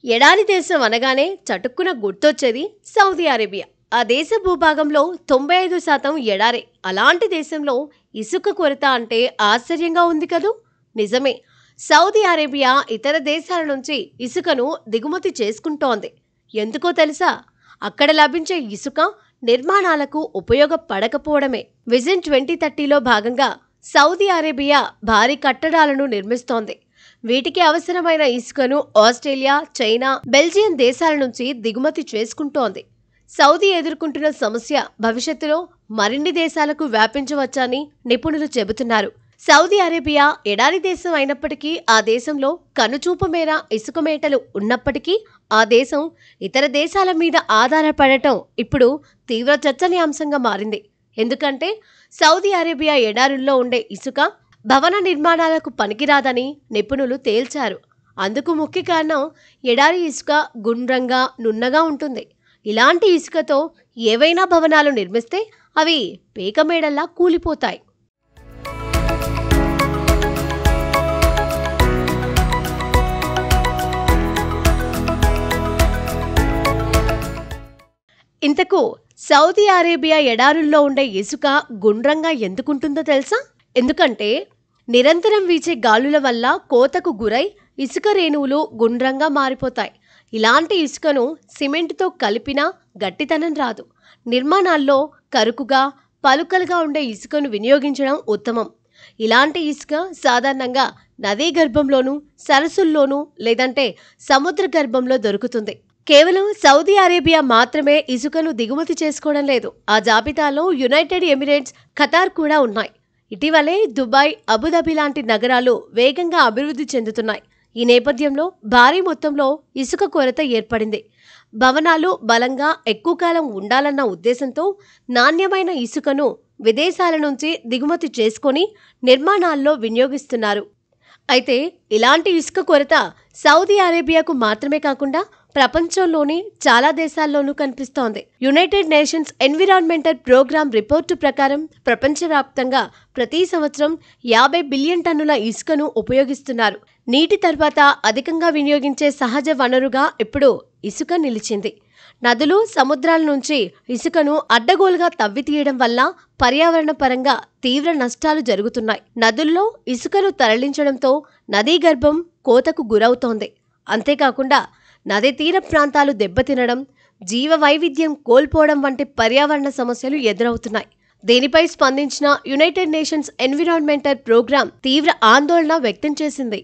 ఎడారి దేశం అనగానే చటుక్కున గుర్తొచ్చేది సౌదీ అరేబియా. ఆ దేశ భూభాగంలో 95% ఎడారే. అలాంటి దేశంలో ఇసుక కొరత అంటే ఆశ్చర్యంగా ఉంది కదూ. నిజమే, సౌదీ అరేబియా ఇతర దేశాల నుంచి ఇసుకను దిగుమతి చేసుకుంటోంది. ఎందుకో తెలుసా? అక్కడ లభించే ఇసుక నిర్మాణాలకు ఉపయోగపడకపోవడమే. విజన్ 2030లో భాగంగా సౌదీ అరేబియా భారీ కట్టడాలను నిర్మిస్తోంది. వీటికి అవసరమైన ఇసుకను ఆస్ట్రేలియా, చైనా, బెల్జియం దేశాల నుంచి దిగుమతి చేసుకుంటోంది. సౌదీ ఎదుర్కొంటున్న సమస్య భవిష్యత్తులో మరిన్ని దేశాలకు వ్యాపించవచ్చని నిపుణులు చెబుతున్నారు. సౌదీ అరేబియా ఎడారి దేశం అయినప్పటికీ ఆ దేశంలో కనుచూపు మేర ఇసుక మేటలు ఉన్నప్పటికీ ఆ దేశం ఇతర దేశాల మీద ఆధారపడటం ఇప్పుడు తీవ్ర చర్చనీయాంశంగా మారింది. ఎందుకంటే సౌదీ అరేబియా ఎడారుల్లో ఉండే ఇసుక భవన నిర్మాణాలకు పనికిరాదని నిపుణులు తేల్చారు. అందుకు ముఖ్య కారణం ఎడారి ఇసుక గుండ్రంగా, నున్నగా ఉంటుంది. ఇలాంటి ఇసుకతో ఏవైనా భవనాలు నిర్మిస్తే అవి పేకమేడల్లా కూలిపోతాయి. ఇంతకు సౌదీ అరేబియా ఎడారుల్లో ఉండే ఇసుక గుండ్రంగా ఎందుకుంటుందో తెలుసా? ఎందుకంటే నిరంతరం వీచే గాలుల వల్ల కోతకు గురై ఇసుక రేణువులు గుండ్రంగా మారిపోతాయి. ఇలాంటి ఇసుకను సిమెంటుతో కలిపినా గట్టితనం రాదు. నిర్మాణాల్లో కరుకుగా, పలుకలుగా ఉండే ఇసుకను వినియోగించడం ఉత్తమం. ఇలాంటి ఇసుక సాధారణంగా నదీ గర్భంలోనూ, సరస్సుల్లోనూ లేదంటే సముద్ర గర్భంలో దొరుకుతుంది. కేవలం సౌదీ అరేబియా మాత్రమే ఇసుకను దిగుమతి చేసుకోవడం లేదు. ఆ జాబితాలో యునైటెడ్ ఎమిరేట్స్, ఖతార్ కూడా ఉన్నాయి. ఇటీవలే దుబాయ్, అబుదాబి లాంటి నగరాలు వేగంగా అభివృద్ధి చెందుతున్నాయి. ఈ నేపథ్యంలో భారీ మొత్తంలో ఇసుక కొరత ఏర్పడింది. భవనాలు బలంగా ఎక్కువ కాలం ఉండాలన్న ఉద్దేశంతో నాణ్యమైన ఇసుకను విదేశాల నుంచి దిగుమతి చేసుకొని నిర్మాణాల్లో వినియోగిస్తున్నారు. అయితే ఇలాంటి ఇసుక కొరత సౌదీ అరేబియాకు మాత్రమే కాకుండా ప్రపంచంలోని చాలా దేశాల్లోనూ కనిపిస్తోంది. United Nations Environmental Programme report ప్రకారం ప్రపంచవ్యాప్తంగా ప్రతి సంవత్సరం 50 బిలియన్ టన్నుల ఇసుకను ఉపయోగిస్తున్నారు. నీటి తర్వాత అధికంగా వినియోగించే సహజ వనరుగా ఇప్పుడు ఇసుక నిలిచింది. నదులు, సముద్రాల నుంచి ఇసుకను అడ్డగోలుగా తవ్వి తీయడం వల్ల పర్యావరణ పరంగా తీవ్ర నష్టాలు జరుగుతున్నాయి. నదుల్లో ఇసుకను తరలించడంతో నదీ గర్భం కోతకు గురవుతోంది. అంతేకాకుండా నదీ తీర ప్రాంతాలు దెబ్బతినడం, జీవ వైవిధ్యం కోల్పోవడం వంటి పర్యావరణ సమస్యలు ఎదురవుతున్నాయి. దీనిపై స్పందించిన యునైటెడ్ నేషన్స్ ఎన్విరాన్మెంటల్ ప్రోగ్రామ్ తీవ్ర ఆందోళన వ్యక్తం చేసింది.